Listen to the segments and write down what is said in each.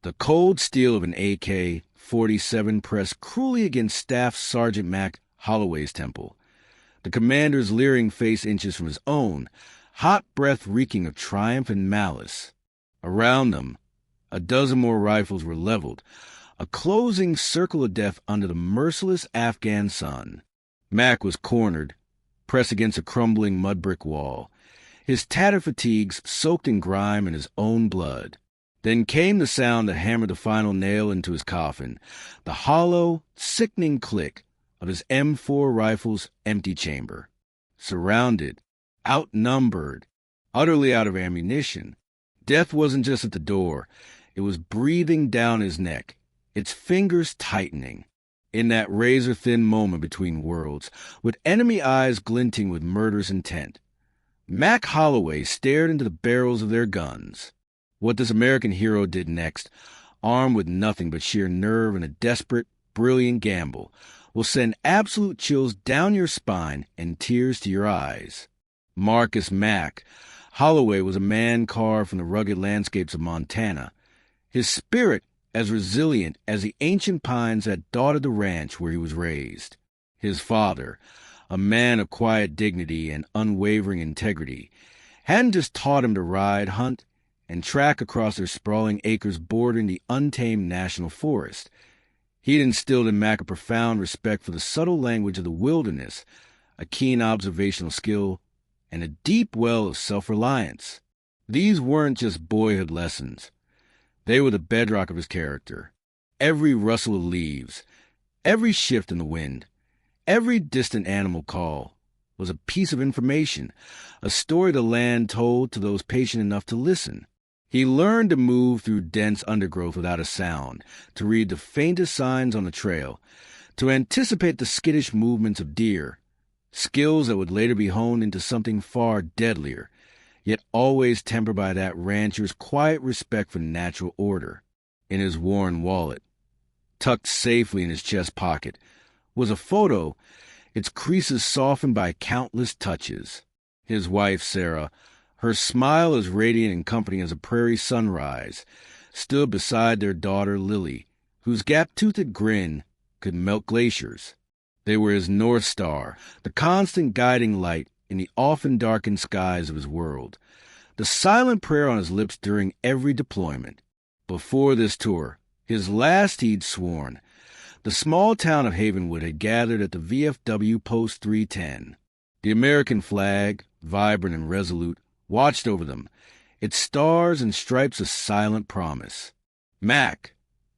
The cold steel of an AK-47 pressed cruelly against Staff Sergeant Mac Holloway's temple, the commander's leering face inches from his own, hot breath reeking of triumph and malice. Around them, a dozen more rifles were leveled, a closing circle of death under the merciless Afghan sun. Mac was cornered, pressed against a crumbling mud brick wall, his tattered fatigues soaked in grime and his own blood. Then came the sound that hammered the final nail into his coffin, the hollow, sickening click of his M4 rifle's empty chamber. Surrounded, outnumbered, utterly out of ammunition, death wasn't just at the door, it was breathing down his neck, its fingers tightening. In that razor-thin moment between worlds, with enemy eyes glinting with murderous intent, Mac Holloway stared into the barrels of their guns. What this American hero did next, armed with nothing but sheer nerve and a desperate, brilliant gamble, will send absolute chills down your spine and tears to your eyes. Marcus Mac Holloway was a man carved from the rugged landscapes of Montana, his spirit as resilient as the ancient pines that dotted the ranch where he was raised. His father, a man of quiet dignity and unwavering integrity, hadn't just taught him to ride, hunt, and track across their sprawling acres bordering the untamed national forest. He'd instilled in Mac a profound respect for the subtle language of the wilderness, a keen observational skill, and a deep well of self-reliance. These weren't just boyhood lessons. They were the bedrock of his character. Every rustle of leaves, every shift in the wind, every distant animal call was a piece of information, a story the land told to those patient enough to listen. He learned to move through dense undergrowth without a sound, to read the faintest signs on the trail, to anticipate the skittish movements of deer, skills that would later be honed into something far deadlier, yet always tempered by that rancher's quiet respect for natural order. In his worn wallet, tucked safely in his chest pocket, was a photo, its creases softened by countless touches. His wife, Sarah, her smile as radiant and comforting as a prairie sunrise, stood beside their daughter, Lily, whose gap-toothed grin could melt glaciers. They were his North Star, the constant guiding light in the often darkened skies of his world, the silent prayer on his lips during every deployment. Before this tour, his last he'd sworn, the small town of Havenwood had gathered at the VFW Post 310. The American flag, vibrant and resolute, watched over them, its stars and stripes a silent promise. Mac,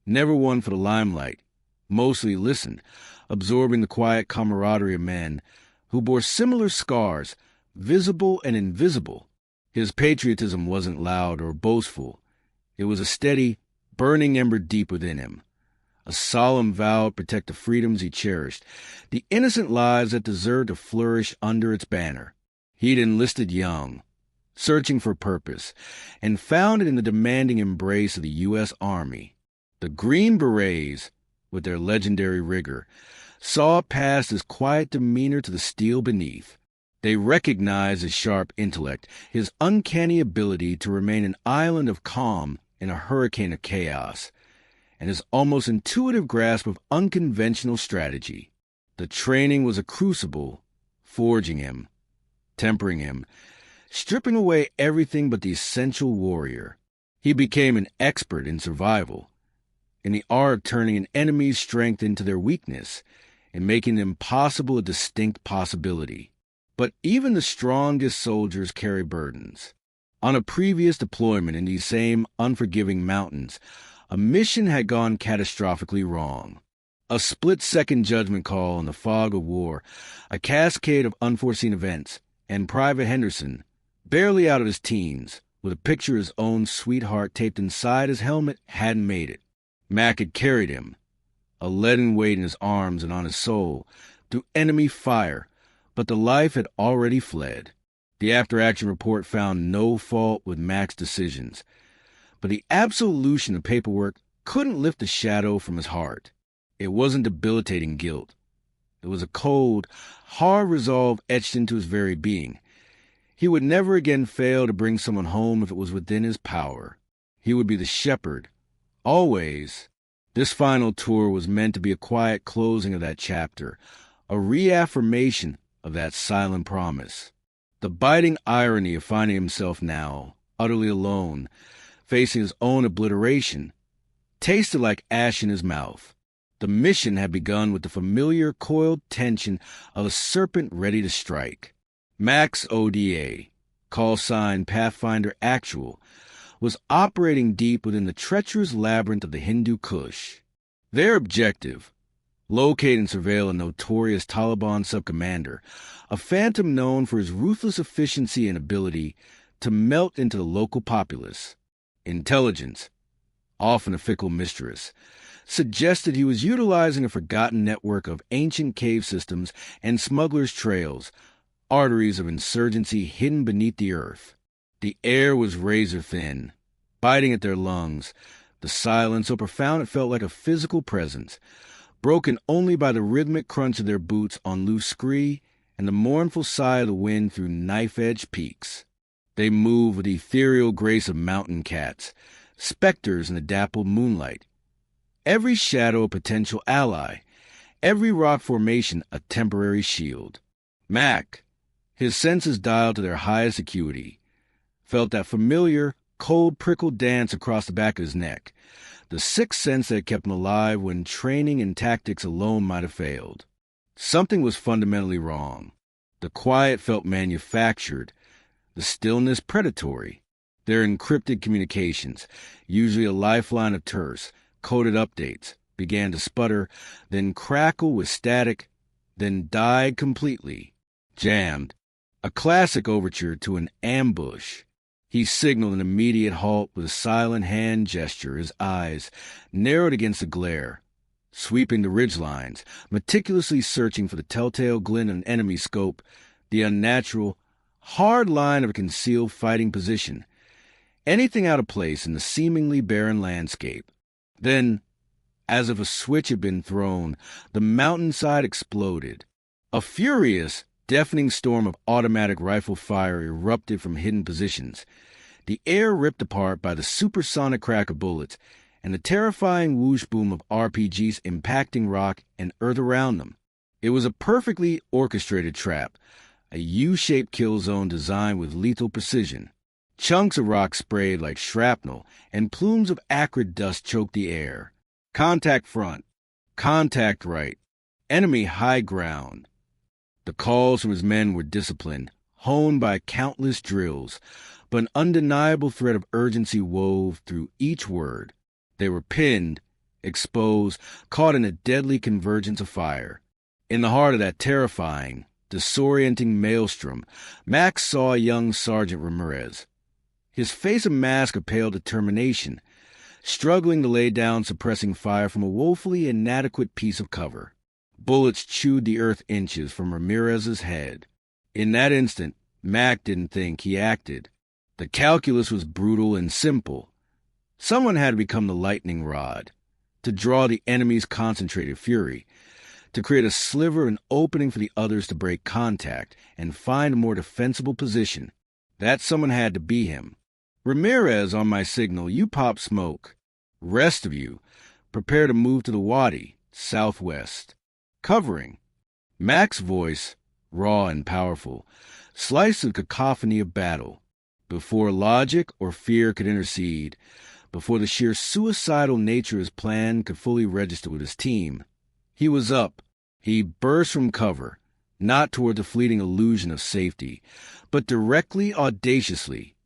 never one for the limelight, mostly listened, absorbing the quiet camaraderie of men who bore similar scars, visible and invisible. His patriotism wasn't loud or boastful. It was a steady, burning ember deep within him, a solemn vow to protect the freedoms he cherished, the innocent lives that deserved to flourish under its banner. He'd enlisted young, searching for purpose, and found it in the demanding embrace of the U.S. Army. The Green Berets, with their legendary rigor, saw past his quiet demeanor to the steel beneath. They recognized his sharp intellect, his uncanny ability to remain an island of calm in a hurricane of chaos, and his almost intuitive grasp of unconventional strategy. The training was a crucible, forging him, tempering him, stripping away everything but the essential warrior. He became an expert in survival, in the art of turning an enemy's strength into their weakness, and making the impossible a distinct possibility. But even the strongest soldiers carry burdens. On a previous deployment in these same unforgiving mountains, a mission had gone catastrophically wrong. A split-second judgment call in the fog of war, a cascade of unforeseen events, and Private Henderson, barely out of his teens, with a picture of his own sweetheart taped inside his helmet, hadn't made it. Mac had carried him, a leaden weight in his arms and on his soul, through enemy fire, but the life had already fled. The after-action report found no fault with Mac's decisions, but the absolution of paperwork couldn't lift the shadow from his heart. It wasn't debilitating guilt. It was a cold, hard resolve etched into his very being. He would never again fail to bring someone home if it was within his power. He would be the shepherd, Always, this final tour was meant to be a quiet closing of that chapter, a reaffirmation of that silent promise. The biting irony of finding himself now, utterly alone, facing his own obliteration, tasted like ash in his mouth. The mission had begun with the familiar coiled tension of a serpent ready to strike. Mac's ODA, call sign Pathfinder Actual, was operating deep within the treacherous labyrinth of the Hindu Kush. Their objective, locate and surveil a notorious Taliban sub-commander, a phantom known for his ruthless efficiency and ability to melt into the local populace. Intelligence, often a fickle mistress, suggested he was utilizing a forgotten network of ancient cave systems and smugglers' trails, arteries of insurgency hidden beneath the earth. The air was razor-thin, biting at their lungs, the silence so profound it felt like a physical presence, broken only by the rhythmic crunch of their boots on loose scree and the mournful sigh of the wind through knife-edged peaks. They moved with the ethereal grace of mountain cats, specters in the dappled moonlight. Every shadow a potential ally, every rock formation a temporary shield. Mac, his senses dialed to their highest acuity, felt that familiar, cold prickle dance across the back of his neck, the sixth sense that kept him alive when training and tactics alone might have failed. Something was fundamentally wrong. The quiet felt manufactured, the stillness predatory. Their encrypted communications, usually a lifeline of terse, coded updates, began to sputter, then crackle with static, then died completely. Jammed. A classic overture to an ambush. He signaled an immediate halt with a silent hand gesture, his eyes narrowed against the glare, sweeping the ridgelines, meticulously searching for the telltale glint of an enemy scope, the unnatural, hard line of a concealed fighting position, anything out of place in the seemingly barren landscape. Then, as if a switch had been thrown, the mountainside exploded. A furious, deafening storm of automatic rifle fire erupted from hidden positions, the air ripped apart by the supersonic crack of bullets and the terrifying whoosh boom of RPGs impacting rock and earth around them. It was a perfectly orchestrated trap, a U-shaped kill zone designed with lethal precision. Chunks of rock sprayed like shrapnel, and plumes of acrid dust choked the air. Contact front. Contact right. Enemy high ground. The calls from his men were disciplined, honed by countless drills, but an undeniable thread of urgency wove through each word. They were pinned, exposed, caught in a deadly convergence of fire. In the heart of that terrifying, disorienting maelstrom, Max saw young Sergeant Ramirez. His face a mask of pale determination, struggling to lay down suppressing fire from a woefully inadequate piece of cover. Bullets chewed the earth inches from Ramirez's head. In that instant, Mac didn't think, he acted. The calculus was brutal and simple. Someone had to become the lightning rod, to draw the enemy's concentrated fury, to create a sliver and opening for the others to break contact and find a more defensible position. That someone had to be him. Ramirez, on my signal, you pop smoke. Rest of you, prepare to move to the wadi, southwest. Covering. Mac's voice, raw and powerful, sliced the cacophony of battle. Before logic or fear could intercede, before the sheer suicidal nature of his plan could fully register with his team, he was up. He burst from cover, not toward the fleeting illusion of safety, but directly, audaciously,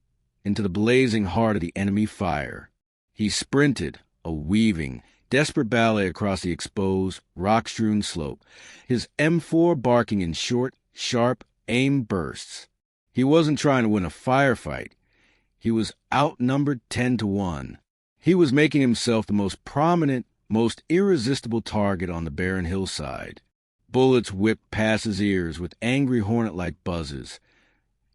into the blazing heart of the enemy fire. He sprinted, a weaving, desperate ballet across the exposed, rock-strewn slope, his M4 barking in short, sharp, aimed bursts. He wasn't trying to win a firefight. He was outnumbered 10-1. He was making himself the most prominent, most irresistible target on the barren hillside. Bullets whipped past his ears with angry hornet-like buzzes,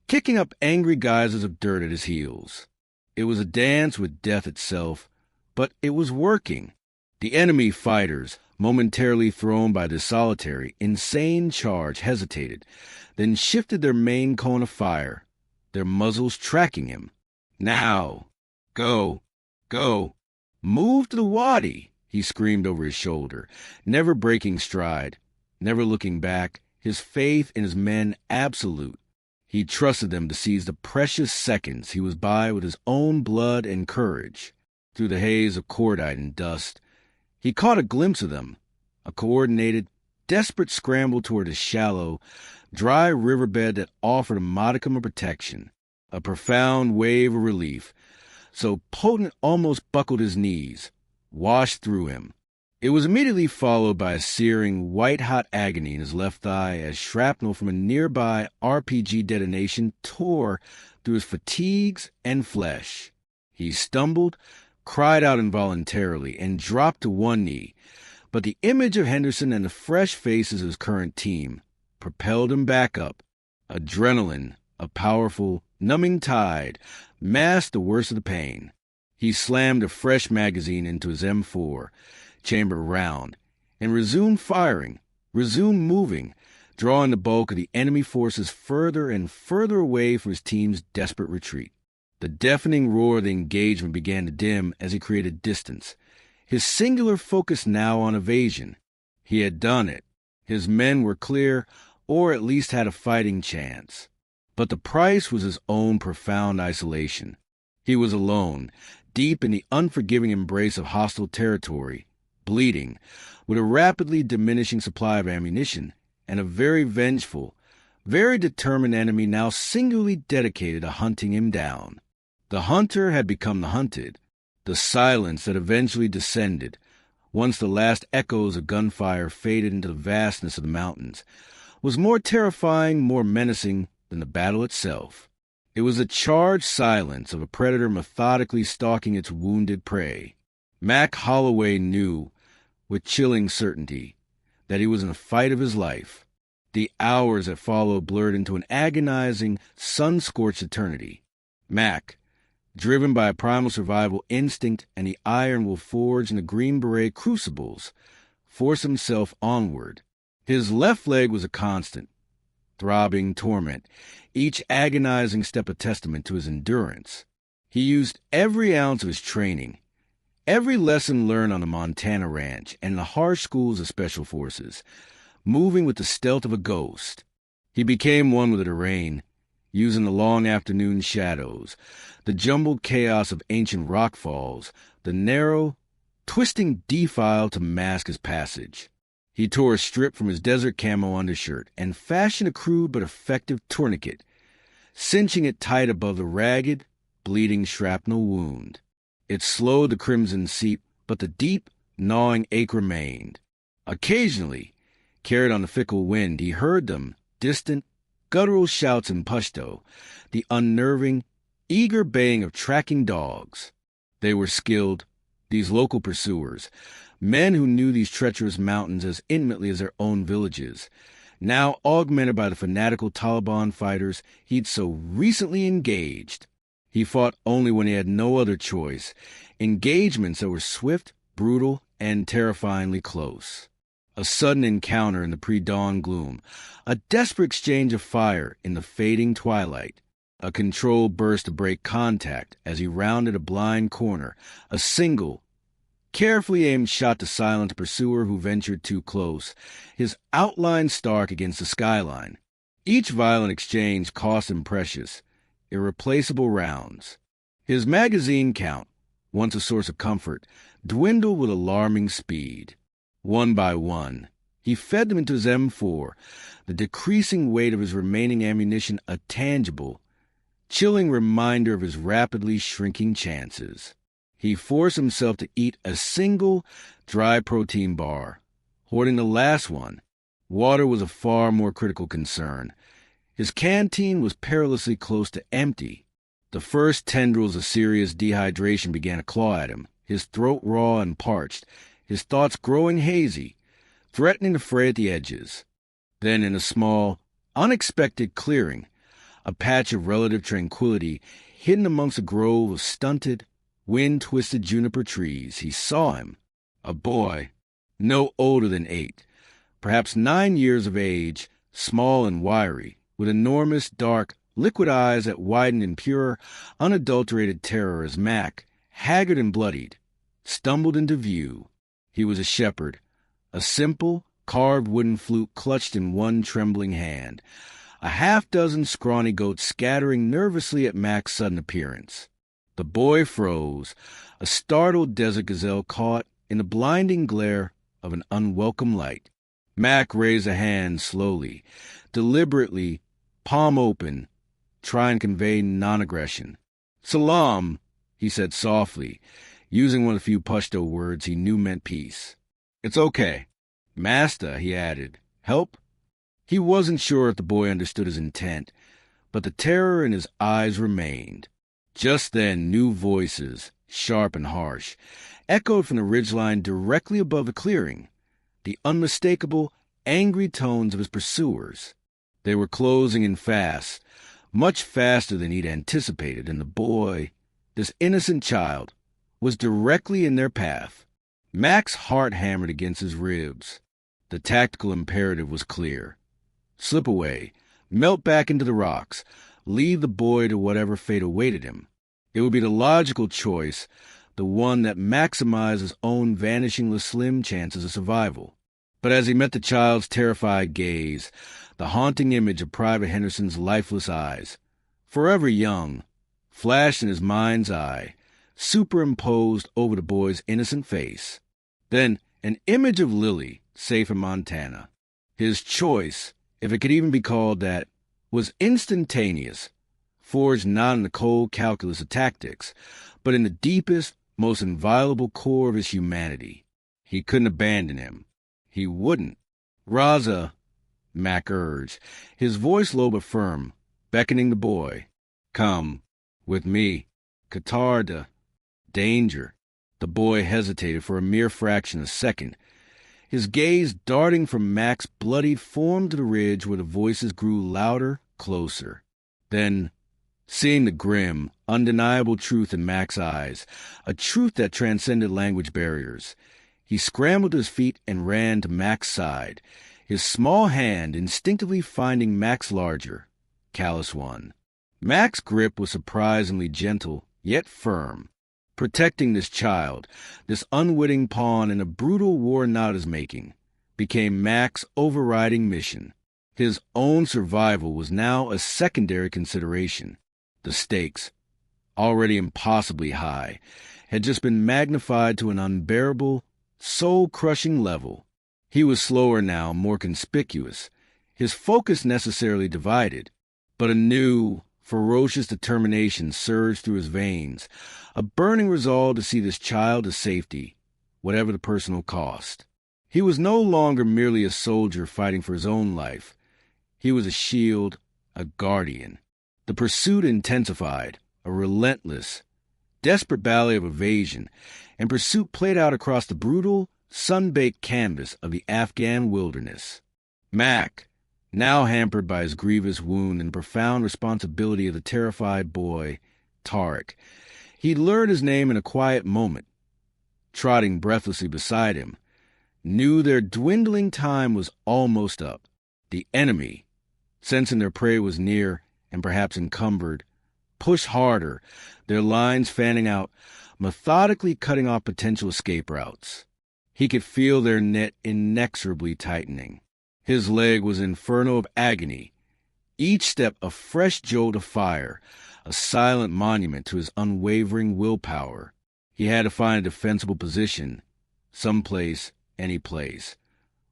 kicking up angry geysers of dirt at his heels. It was a dance with death itself, but it was working. The enemy fighters, momentarily thrown by this solitary, insane charge, hesitated, then shifted their main cone of fire, their muzzles tracking him. Now! Go! Go! "Move to the wadi," he screamed over his shoulder, never breaking stride, never looking back, his faith in his men absolute. He trusted them to seize the precious seconds he was by with his own blood and courage. Through the haze of cordite and dust, he caught a glimpse of them, a coordinated, desperate scramble toward a shallow, dry riverbed that offered a modicum of protection, a profound wave of relief, so potent it almost buckled his knees, washed through him. It was immediately followed by a searing, white-hot agony in his left thigh as shrapnel from a nearby RPG detonation tore through his fatigues and flesh. He stumbled, cried out involuntarily, and dropped to one knee, but the image of Henderson and the fresh faces of his current team propelled him back up. Adrenaline, a powerful, numbing tide, masked the worst of the pain. He slammed a fresh magazine into his M4, chamber round, and resumed firing, resumed moving, drawing the bulk of the enemy forces further and further away from his team's desperate retreat. The deafening roar of the engagement began to dim as he created distance, his singular focus now on evasion. He had done it. His men were clear, or at least had a fighting chance. But the price was his own profound isolation. He was alone, deep in the unforgiving embrace of hostile territory, bleeding, with a rapidly diminishing supply of ammunition, and a very vengeful, very determined enemy now singularly dedicated to hunting him down. The hunter had become the hunted. The silence that eventually descended, once the last echoes of gunfire faded into the vastness of the mountains, was more terrifying, more menacing than the battle itself. It was the charged silence of a predator methodically stalking its wounded prey. Mac Holloway knew, with chilling certainty, that he was in the fight of his life. The hours that followed blurred into an agonizing, sun-scorched eternity. Mac, driven by a primal survival instinct and the iron will forged in the Green Beret crucibles, forced himself onward. His left leg was a constant, throbbing torment, each agonizing step a testament to his endurance. He used every ounce of his training, every lesson learned on the Montana ranch and the harsh schools of special forces, moving with the stealth of a ghost. He became one with the terrain, using the long afternoon shadows, the jumbled chaos of ancient rock falls, the narrow, twisting defile to mask his passage. He tore a strip from his desert camo undershirt and fashioned a crude but effective tourniquet, cinching it tight above the ragged, bleeding shrapnel wound. It slowed the crimson seep, but the deep, gnawing ache remained. Occasionally, carried on the fickle wind, he heard them, distant, guttural shouts in Pashto, the unnerving, eager baying of tracking dogs. They were skilled, these local pursuers, men who knew these treacherous mountains as intimately as their own villages, now augmented by the fanatical Taliban fighters he'd so recently engaged. He fought only when he had no other choice, engagements that were swift, brutal, and terrifyingly close. A sudden encounter in the pre-dawn gloom, a desperate exchange of fire in the fading twilight, a controlled burst to break contact as he rounded a blind corner, a single, carefully aimed shot to silence a pursuer who ventured too close, his outline stark against the skyline. Each violent exchange cost him precious, irreplaceable rounds. His magazine count, once a source of comfort, dwindled with alarming speed. One by one, he fed them into his M4, the decreasing weight of his remaining ammunition a tangible, chilling reminder of his rapidly shrinking chances. He forced himself to eat a single dry protein bar, hoarding the last one. Water was a far more critical concern. His canteen was perilously close to empty. The first tendrils of serious dehydration began to claw at him, his throat raw and parched, his thoughts growing hazy, threatening to fray at the edges. Then in a small, unexpected clearing, a patch of relative tranquility hidden amongst a grove of stunted, wind-twisted juniper trees, he saw him, a boy, no older than 8, perhaps 9 years of age, small and wiry, with enormous, dark, liquid eyes that widened in pure, unadulterated terror as Mac, haggard and bloodied, stumbled into view. He was a shepherd, a simple, carved wooden flute clutched in one trembling hand, a half-dozen scrawny goats scattering nervously at Mac's sudden appearance. The boy froze, a startled desert gazelle caught in the blinding glare of an unwelcome light. Mac raised a hand slowly, deliberately, palm open, trying to convey non-aggression. "Salam," he said softly, using one of the few Pashto words he knew meant peace. "It's okay. Master," he added. "Help?" He wasn't sure if the boy understood his intent, but the terror in his eyes remained. Just then, new voices, sharp and harsh, echoed from the ridgeline directly above the clearing, the unmistakable, angry tones of his pursuers. They were closing in fast, much faster than he'd anticipated, and the boy, this innocent child, was directly in their path. Mac's heart hammered against his ribs. The tactical imperative was clear. Slip away, melt back into the rocks, leave the boy to whatever fate awaited him. It would be the logical choice, the one that maximized his own vanishingly slim chances of survival. But as he met the child's terrified gaze, the haunting image of Private Henderson's lifeless eyes, forever young, flashed in his mind's eye, superimposed over the boy's innocent face. Then an image of Lily, safe in Montana. His choice, if it could even be called that, was instantaneous, forged not in the cold calculus of tactics, but in the deepest, most inviolable core of his humanity. He couldn't abandon him. He wouldn't. "Raza," Mac urged, his voice low but firm, beckoning the boy. "Come, with me. Qatar danger." The boy hesitated for a mere fraction of a second, his gaze darting from Mac's bloodied form to the ridge where the voices grew louder, closer. Then, seeing the grim, undeniable truth in Mac's eyes, a truth that transcended language barriers, he scrambled to his feet and ran to Mac's side, his small hand instinctively finding Mac's larger, callous one. Mac's grip was surprisingly gentle, yet firm. Protecting this child, this unwitting pawn in a brutal war not his making, became Mac's overriding mission. His own survival was now a secondary consideration. The stakes, already impossibly high, had just been magnified to an unbearable, soul-crushing level. He was slower now, more conspicuous, his focus necessarily divided, but a new, ferocious determination surged through his veins, a burning resolve to see this child to safety, whatever the personal cost. He was no longer merely a soldier fighting for his own life. He was a shield, a guardian. The pursuit intensified, a relentless, desperate ballet of evasion, and pursuit played out across the brutal, sun-baked canvas of the Afghan wilderness. Mac, now hampered by his grievous wound and the profound responsibility of the terrified boy, Tariq. He'd learned his name in a quiet moment, trotting breathlessly beside him, knew their dwindling time was almost up. The enemy, sensing their prey was near and perhaps encumbered, pushed harder, their lines fanning out, methodically cutting off potential escape routes. He could feel their net inexorably tightening. His leg was an inferno of agony, each step a fresh jolt of fire, a silent monument to his unwavering willpower. He had to find a defensible position, someplace, any place,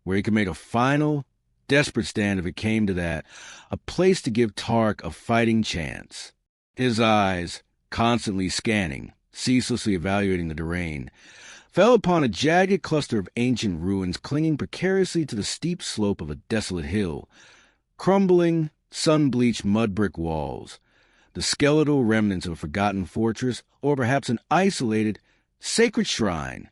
where he could make a final, desperate stand if it came to that, a place to give Tariq a fighting chance. His eyes, constantly scanning, ceaselessly evaluating the terrain, fell upon a jagged cluster of ancient ruins clinging precariously to the steep slope of a desolate hill, crumbling, sun-bleached mud-brick walls, the skeletal remnants of a forgotten fortress, or perhaps an isolated, sacred shrine,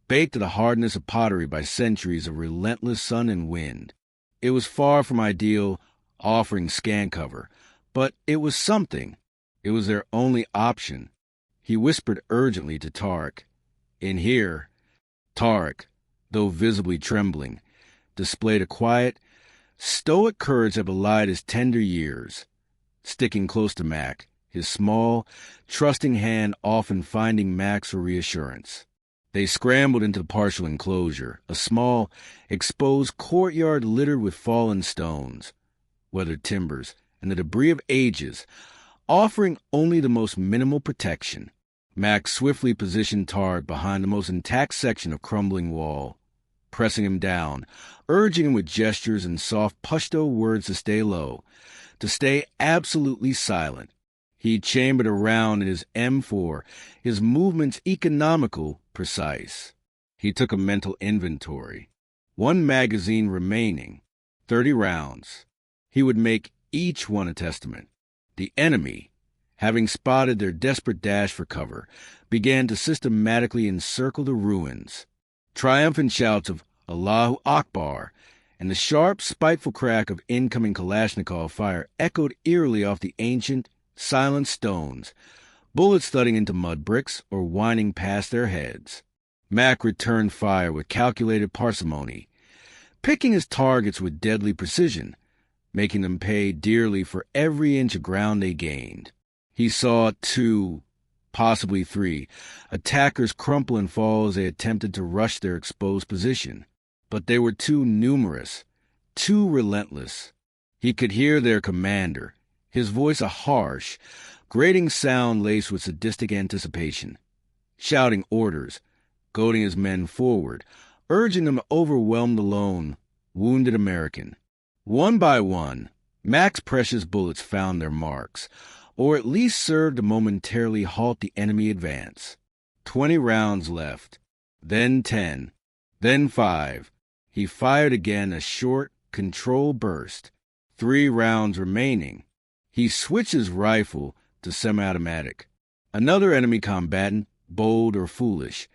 baked to the hardness of pottery by centuries of relentless sun and wind. It was far from ideal, offering scant cover, but it was something. It was their only option. He whispered urgently to Tariq. In here, Tariq, though visibly trembling, displayed a quiet, stoic courage that belied his tender years. Sticking close to Mac, his small, trusting hand often finding Mac's for reassurance. They scrambled into the partial enclosure, a small, exposed courtyard littered with fallen stones, weathered timbers, and the debris of ages, offering only the most minimal protection. Mac swiftly positioned Targ behind the most intact section of crumbling wall, pressing him down, urging him with gestures and soft Pashto words to stay low, to stay absolutely silent. He chambered around in his M4, his movements economical, precise. He took a mental inventory. 1 magazine remaining, 30 rounds. He would make each one a testament. The enemy, having spotted their desperate dash for cover, began to systematically encircle the ruins. Triumphant shouts of Allahu Akbar and the sharp, spiteful crack of incoming Kalashnikov fire echoed eerily off the ancient, silent stones, bullets thudding into mud bricks or whining past their heads. Mac returned fire with calculated parsimony, picking his targets with deadly precision, making them pay dearly for every inch of ground they gained. He saw 2, possibly 3, attackers crumple and fall as they attempted to rush their exposed position. But they were too numerous, too relentless. He could hear their commander, his voice a harsh, grating sound laced with sadistic anticipation, shouting orders, goading his men forward, urging them to overwhelm the lone, wounded American. One by one, Mac's precious bullets found their marks, or at least served to momentarily halt the enemy advance. 20 rounds left, then 10, then 5. He fired again, a short, controlled burst. 3 rounds remaining. He switched his rifle to semi-automatic. Another enemy combatant, bold or foolish,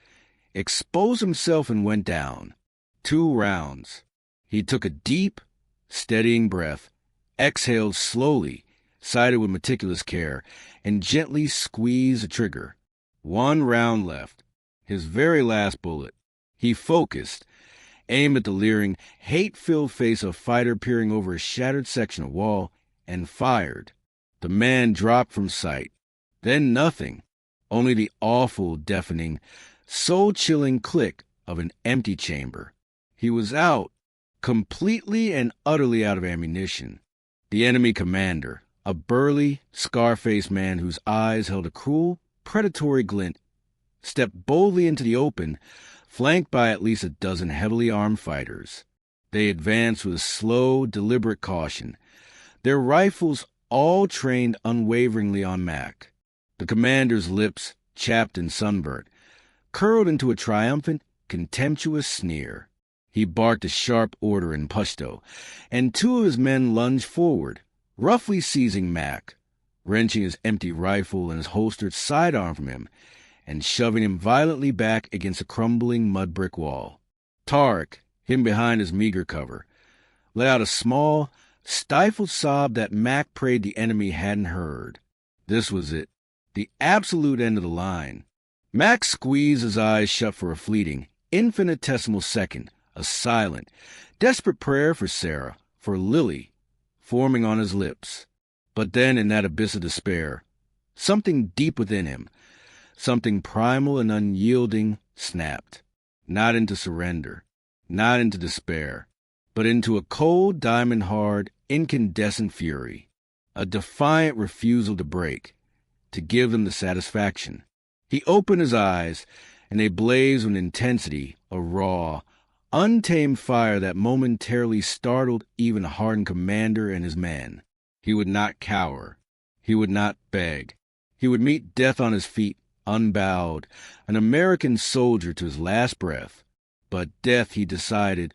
exposed himself and went down. 2 rounds. He took a deep, steadying breath, exhaled slowly, sighted with meticulous care, and gently squeezed the trigger. 1 round left. His very last bullet. He focused, aimed at the leering, hate-filled face of a fighter peering over a shattered section of wall, and fired. The man dropped from sight. Then nothing, only the awful, deafening, soul-chilling click of an empty chamber. He was out, completely and utterly out of ammunition. The enemy commander, a burly, scar-faced man whose eyes held a cruel, predatory glint, stepped boldly into the open, flanked by at least a dozen heavily armed fighters. They advanced with slow, deliberate caution, their rifles all trained unwaveringly on Mac. The commander's lips, chapped and sunburnt, curled into a triumphant, contemptuous sneer. He barked a sharp order in Pashto, and 2 of his men lunged forward, roughly seizing Mac, wrenching his empty rifle and his holstered sidearm from him, and shoving him violently back against a crumbling mud brick wall. Targ, hidden behind his meager cover, let out a small, stifled sob that Mac prayed the enemy hadn't heard. This was it, the absolute end of the line. Mac squeezed his eyes shut for a fleeting, infinitesimal second, a silent, desperate prayer for Sarah, for Lily, forming on his lips. But then in that abyss of despair, something deep within him, something primal and unyielding, snapped, not into surrender, not into despair, but into a cold, diamond-hard, incandescent fury, a defiant refusal to break, to give them the satisfaction. He opened his eyes, and they blazed with intensity, a raw, untamed fire that momentarily startled even a hardened commander and his men. He would not cower. He would not beg. He would meet death on his feet, unbowed, an American soldier to his last breath. But death, he decided,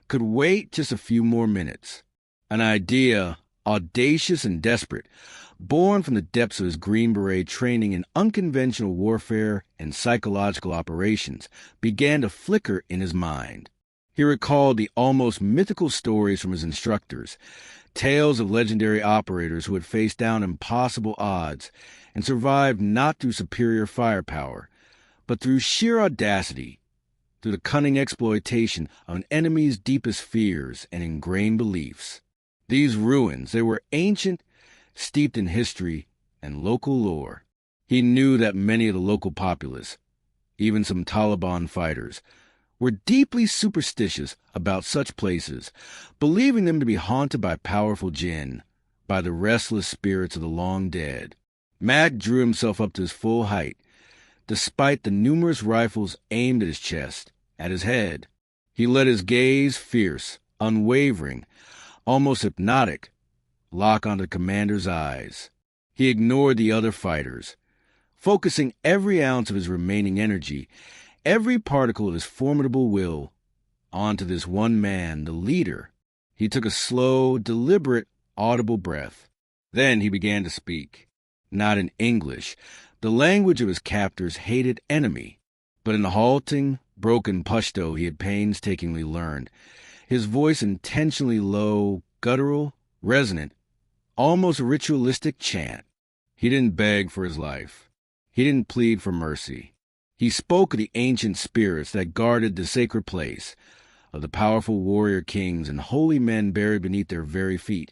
could wait just a few more minutes. An idea, audacious and desperate, born from the depths of his Green Beret training in unconventional warfare and psychological operations, began to flicker in his mind. He recalled the almost mythical stories from his instructors, tales of legendary operators who had faced down impossible odds and survived not through superior firepower, but through sheer audacity, through the cunning exploitation of an enemy's deepest fears and ingrained beliefs. These ruins, they were ancient, steeped in history and local lore. He knew that many of the local populace, even some Taliban fighters, were deeply superstitious about such places, believing them to be haunted by powerful jinn, by the restless spirits of the long dead. Mac drew himself up to his full height, despite the numerous rifles aimed at his chest, at his head. He let his gaze, fierce, unwavering, almost hypnotic, lock onto the commander's eyes. He ignored the other fighters, focusing every ounce of his remaining energy, every particle of his formidable will, onto this one man, the leader. He took a slow, deliberate, audible breath. Then he began to speak, not in English, the language of his captor's hated enemy, but in the halting, broken Pashto he had painstakingly learned, his voice intentionally low, guttural, resonant, almost ritualistic chant. He didn't beg for his life. He didn't plead for mercy. He spoke of the ancient spirits that guarded the sacred place, of the powerful warrior kings and holy men buried beneath their very feet,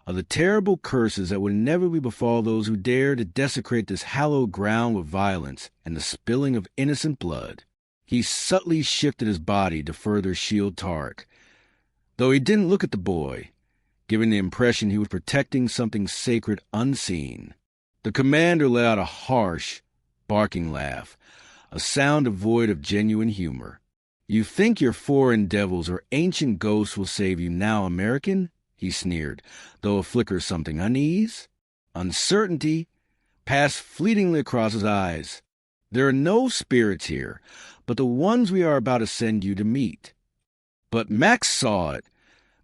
of the terrible curses that would inevitably befall those who dare to desecrate this hallowed ground with violence and the spilling of innocent blood. He subtly shifted his body to further shield Tarek, though he didn't look at the boy, giving the impression he was protecting something sacred unseen. The commander let out a harsh, barking laugh, a sound devoid of genuine humor. "You think your foreign devils or ancient ghosts will save you now, American?" he sneered, though a flicker of something unease, uncertainty, passed fleetingly across his eyes. "There are no spirits here, but the ones we are about to send you to meet." But Max saw it,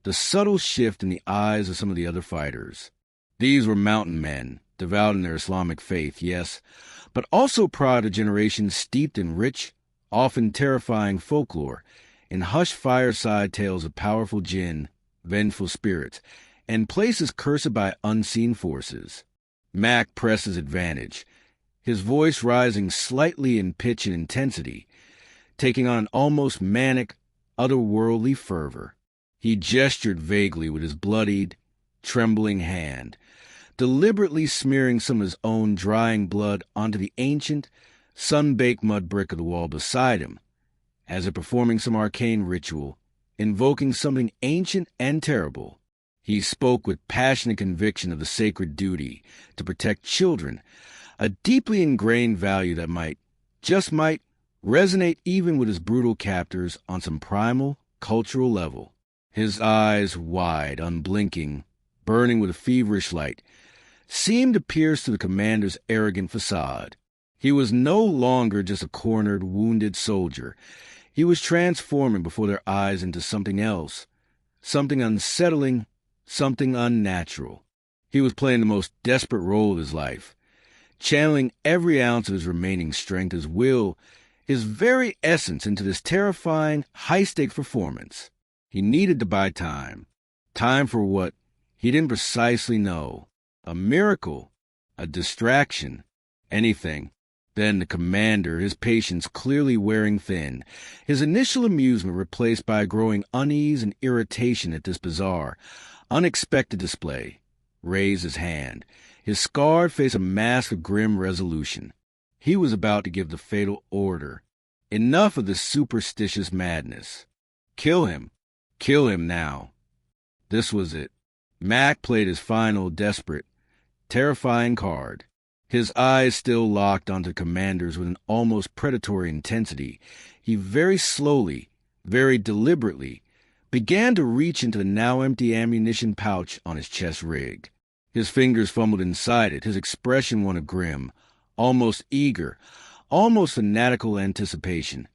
the subtle shift in the eyes of some of the other fighters. These were mountain men, devout in their Islamic faith, yes, but also proud of generations steeped in rich, often terrifying folklore, in hushed fireside tales of powerful jinn, vengeful spirits, and places cursed by unseen forces. Mac pressed his advantage, his voice rising slightly in pitch and intensity, taking on an almost manic, otherworldly fervor. He gestured vaguely with his bloodied, trembling hand, deliberately smearing some of his own drying blood onto the ancient, sun-baked mud brick of the wall beside him, as if performing some arcane ritual, invoking something ancient and terrible. He spoke with passionate conviction of the sacred duty to protect children, a deeply ingrained value that might, just might, resonate even with his brutal captors on some primal, cultural level. His eyes, wide, unblinking, burning with a feverish light, seemed to pierce through the commander's arrogant facade. He was no longer just a cornered, wounded soldier. He was transforming before their eyes into something else, something unsettling, something unnatural. He was playing the most desperate role of his life, channeling every ounce of his remaining strength, his will, his very essence into this terrifying, high-stakes performance. He needed to buy time. Time for what? He didn't precisely know. A miracle, a distraction, anything. Then the commander, his patience clearly wearing thin, his initial amusement replaced by a growing unease and irritation at this bizarre, unexpected display, raised his hand, his scarred face a mask of grim resolution. He was about to give the fatal order. Enough of this superstitious madness. Kill him. Kill him now. This was it. Mac played his final, desperate, terrifying card. His eyes still locked onto commanders with an almost predatory intensity. He very slowly, very deliberately, began to reach into the now empty ammunition pouch on his chest rig. His fingers fumbled inside it, his expression one of grim, almost eager, almost fanatical anticipation,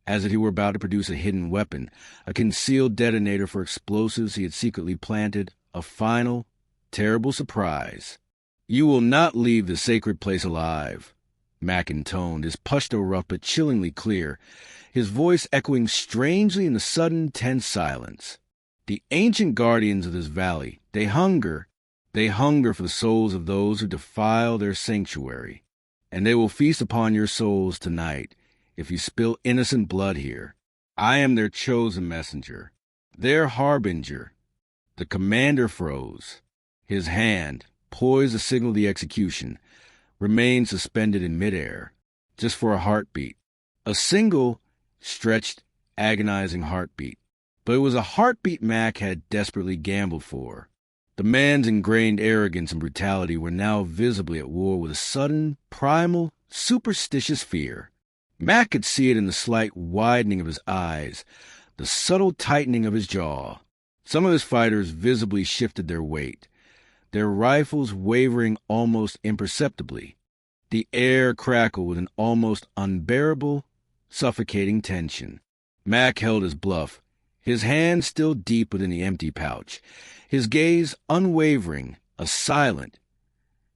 as if he were about to produce a hidden weapon, a concealed detonator for explosives he had secretly planted, a final, terrible surprise. "You will not leave the sacred place alive," Mac intoned, his Pashto rough but chillingly clear, his voice echoing strangely in the sudden, tense silence. "The ancient guardians of this valley, they hunger for the souls of those who defile their sanctuary, and they will feast upon your souls tonight if you spill innocent blood here. I am their chosen messenger, their harbinger." The commander froze. His hand, poised to signal the execution, remained suspended in midair, just for a heartbeat, A single, stretched, agonizing heartbeat. But it was a heartbeat Mac had desperately gambled for. The man's ingrained arrogance and brutality were now visibly at war with a sudden, primal, superstitious fear. Mac could see it in the slight widening of his eyes, the subtle tightening of his jaw. Some of his fighters visibly shifted their weight, their rifles wavering almost imperceptibly. The air crackled with an almost unbearable, suffocating tension. Mac held his bluff, his hand still deep within the empty pouch, his gaze unwavering, a silent,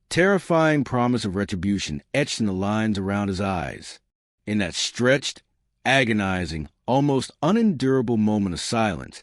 terrifying promise of retribution etched in the lines around his eyes. In that stretched, agonizing, almost unendurable moment of silence,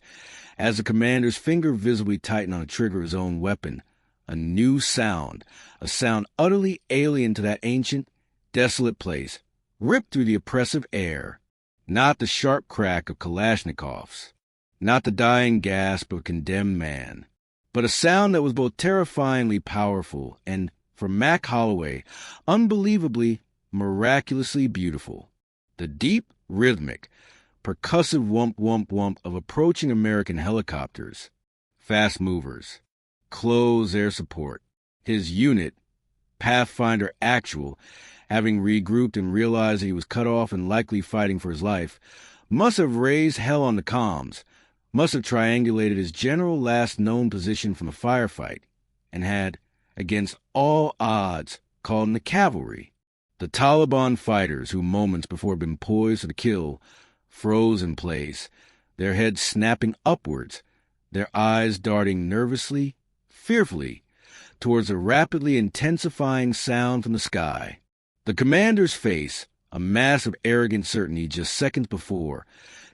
as the commander's finger visibly tightened on the trigger of his own weapon, a new sound, a sound utterly alien to that ancient, desolate place, ripped through the oppressive air. Not the sharp crack of Kalashnikovs, not the dying gasp of a condemned man, but a sound that was both terrifyingly powerful and, for Mac Holloway, unbelievably, miraculously beautiful. The deep, rhythmic, percussive whump-whump-whump of approaching American helicopters, fast movers, close air support. His unit, Pathfinder Actual, having regrouped and realized that he was cut off and likely fighting for his life, must have raised hell on the comms, must have triangulated his general last known position from the firefight, and had, against all odds, called in the cavalry. The Taliban fighters who moments before had been poised for the kill froze in place, their heads snapping upwards, their eyes darting nervously, fearfully, towards the rapidly intensifying sound from the sky. The commander's face, a mask of arrogant certainty just seconds before,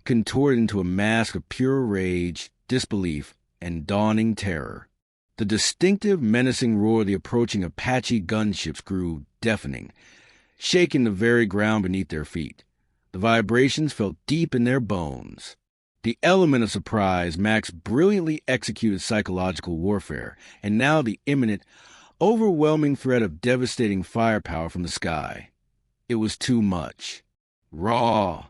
contorted into a mask of pure rage, disbelief, and dawning terror. The distinctive, menacing roar of the approaching Apache gunships grew deafening, shaking the very ground beneath their feet. The vibrations felt deep in their bones. The element of surprise, Mac's brilliantly executed psychological warfare, and now the imminent, overwhelming threat of devastating firepower from the sky. It was too much. Raw.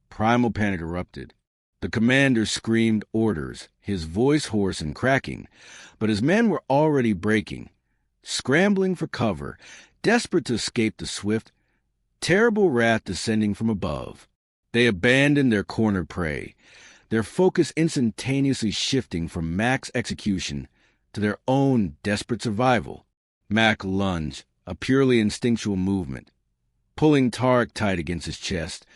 Primal panic erupted. The commander screamed orders, his voice hoarse and cracking, but his men were already breaking, scrambling for cover, desperate to escape the swift, terrible wrath descending from above. They abandoned their cornered prey, their focus instantaneously shifting from Mac's execution to their own desperate survival. Mac lunged, a purely instinctual movement, pulling Tarek tight against his chest,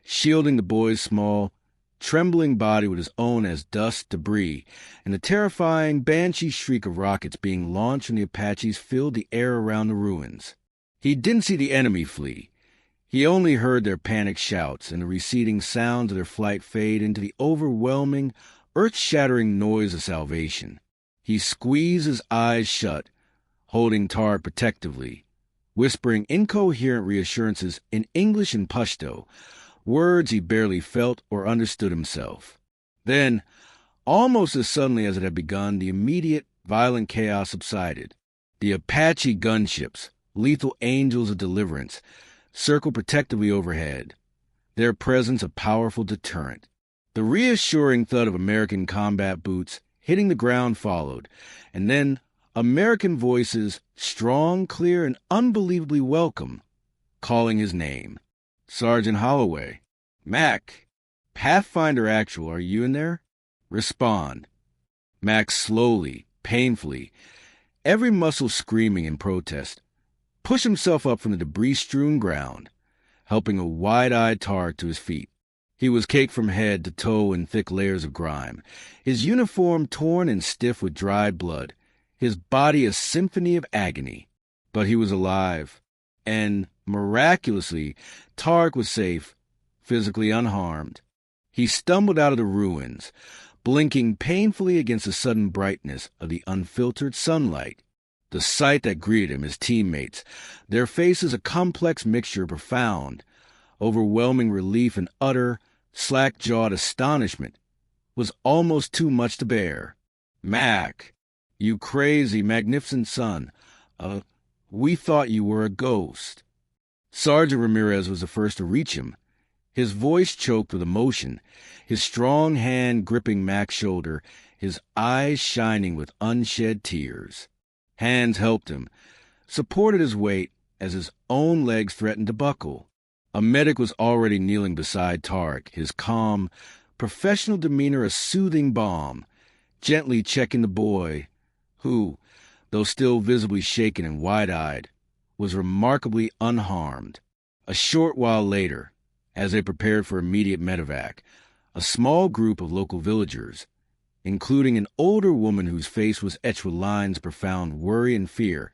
shielding the boy's small, trembling body with his own as dust, debris, and the terrifying banshee shriek of rockets being launched from the Apaches filled the air around the ruins. He didn't see the enemy flee. He only heard their panicked shouts and the receding sounds of their flight fade into the overwhelming, earth-shattering noise of salvation. He squeezed his eyes shut, holding Tarek protectively, whispering incoherent reassurances in English and Pashto, words he barely felt or understood himself. Then, almost as suddenly as it had begun, the immediate, violent chaos subsided. The Apache gunships, lethal angels of deliverance, circled protectively overhead, their presence a powerful deterrent. The reassuring thud of American combat boots hitting the ground followed, and then American voices, strong, clear, and unbelievably welcome, calling his name. Sergeant Holloway. Mac. Pathfinder Actual, are you in there? Respond. Mac slowly, painfully, every muscle screaming in protest, pushed himself up from the debris-strewn ground, helping a wide-eyed Tarek to his feet. He was caked from head to toe in thick layers of grime, his uniform torn and stiff with dried blood, his body a symphony of agony. But he was alive, and, miraculously, Tarek was safe, physically unharmed. He stumbled out of the ruins, blinking painfully against the sudden brightness of the unfiltered sunlight. The sight that greeted him, his teammates, their faces a complex mixture of profound, overwhelming relief and utter, slack-jawed astonishment, was almost too much to bear. Mac, you crazy, magnificent son, we thought you were a ghost. Sergeant Ramirez was the first to reach him, his voice choked with emotion, his strong hand gripping Mac's shoulder, his eyes shining with unshed tears. Hands helped him, supported his weight as his own legs threatened to buckle. A medic was already kneeling beside Tarek, his calm, professional demeanor a soothing balm, gently checking the boy, who, though still visibly shaken and wide-eyed, was remarkably unharmed. A short while later, as they prepared for immediate medevac, a small group of local villagers, including an older woman whose face was etched with lines of profound worry and fear,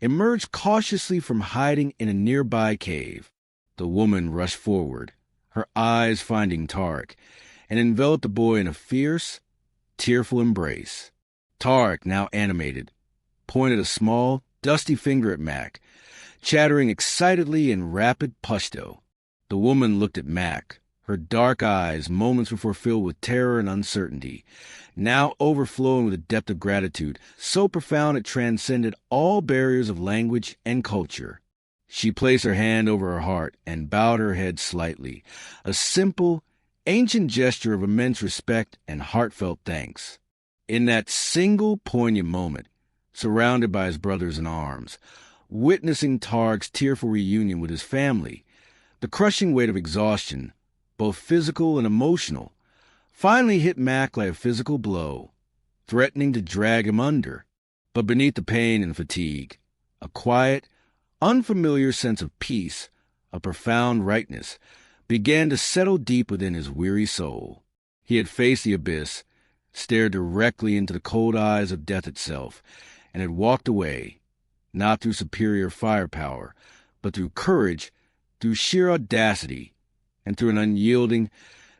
emerged cautiously from hiding in a nearby cave. The woman rushed forward, her eyes finding Tarek, and enveloped the boy in a fierce, tearful embrace. Tarek, now animated, pointed a small, dusty finger at Mac, chattering excitedly in rapid Pashto. The woman looked at Mac, her dark eyes, moments before filled with terror and uncertainty, now overflowing with a depth of gratitude so profound it transcended all barriers of language and culture. She placed her hand over her heart and bowed her head slightly, a simple, ancient gesture of immense respect and heartfelt thanks. In that single poignant moment, surrounded by his brothers in arms, witnessing Tarek's tearful reunion with his family, the crushing weight of exhaustion, both physical and emotional, finally hit Mac like a physical blow, threatening to drag him under. But beneath the pain and fatigue, a quiet, unfamiliar sense of peace, a profound rightness, began to settle deep within his weary soul. He had faced the abyss, stared directly into the cold eyes of death itself, and had walked away, not through superior firepower, but through courage, through sheer audacity, and through an unyielding,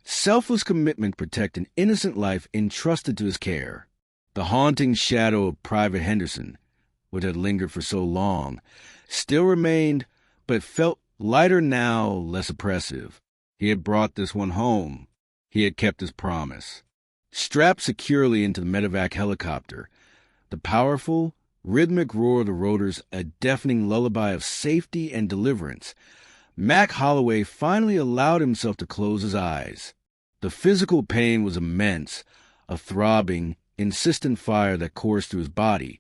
selfless commitment to protect an innocent life entrusted to his care. The haunting shadow of Private Henderson, which had lingered for so long, still remained, but felt lighter now, less oppressive. He had brought this one home. He had kept his promise. Strapped securely into the medevac helicopter, the powerful, rhythmic roar of the rotors a deafening lullaby of safety and deliverance, Mac Holloway finally allowed himself to close his eyes. The physical pain was immense, a throbbing, insistent fire that coursed through his body,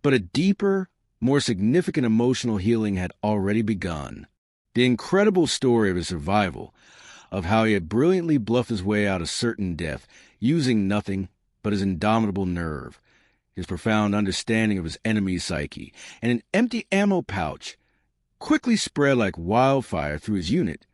but a deeper, more significant emotional healing had already begun. The incredible story of his survival, of how he had brilliantly bluffed his way out of certain death, using nothing but his indomitable nerve, his profound understanding of his enemy's psyche, and an empty ammo pouch, quickly spread like wildfire through his unit,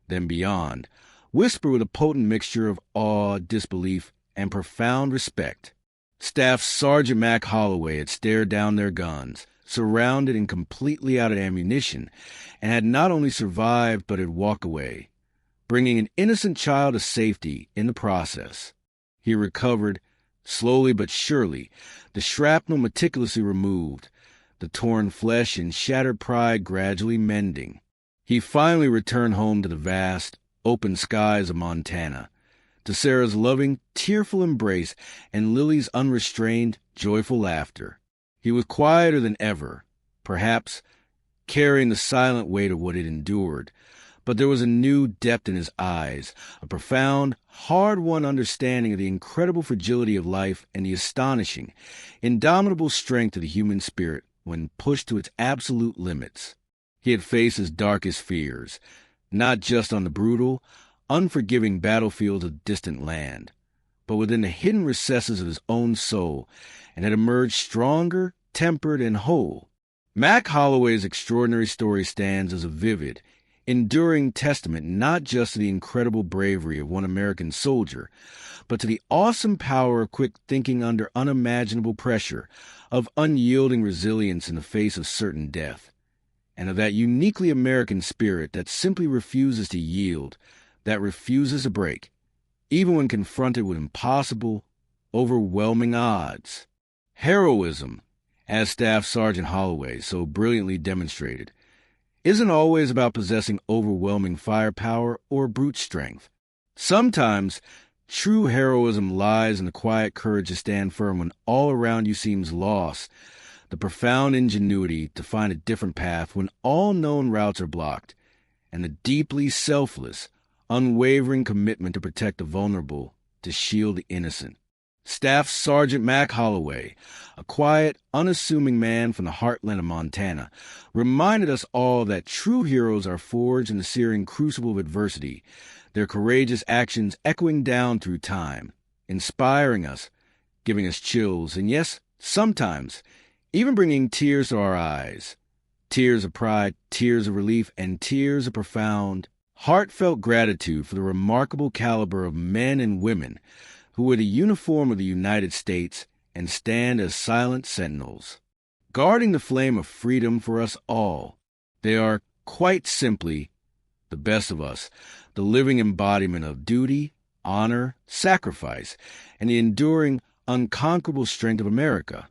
then beyond, whispered with a potent mixture of awe, disbelief, and profound respect. Staff Sergeant Mac Holloway had stared down their guns, surrounded and completely out of ammunition, and had not only survived but had walked away, bringing an innocent child to safety in the process. He recovered, slowly but surely, the shrapnel meticulously removed, the torn flesh and shattered pride gradually mending. He finally returned home to the vast, open skies of Montana, to Sarah's loving, tearful embrace and Lily's unrestrained, joyful laughter. He was quieter than ever, perhaps carrying the silent weight of what it endured, but there was a new depth in his eyes, a profound, hard-won understanding of the incredible fragility of life and the astonishing, indomitable strength of the human spirit when pushed to its absolute limits. He had faced his darkest fears, not just on the brutal, unforgiving battlefields of distant land, but within the hidden recesses of his own soul, and had emerged stronger, tempered, and whole. Mac Holloway's extraordinary story stands as a vivid, enduring testament not just to the incredible bravery of one American soldier, but to the awesome power of quick thinking under unimaginable pressure, of unyielding resilience in the face of certain death, and of that uniquely American spirit that simply refuses to yield, that refuses to break, even when confronted with impossible, overwhelming odds. Heroism, as Staff Sergeant Holloway so brilliantly demonstrated, isn't always about possessing overwhelming firepower or brute strength. Sometimes, true heroism lies in the quiet courage to stand firm when all around you seems lost, the profound ingenuity to find a different path when all known routes are blocked, and the deeply selfless, unwavering commitment to protect the vulnerable, to shield the innocent. Staff Sergeant Mac Holloway, a quiet, unassuming man from the heartland of Montana, reminded us all that true heroes are forged in the searing crucible of adversity, their courageous actions echoing down through time, inspiring us, giving us chills, and yes, sometimes, even bringing tears to our eyes. Tears of pride, tears of relief, and tears of profound, heartfelt gratitude for the remarkable caliber of men and women who wear the uniform of the United States and stand as silent sentinels, guarding the flame of freedom for us all. They are, quite simply, the best of us, the living embodiment of duty, honor, sacrifice, and the enduring, unconquerable strength of America.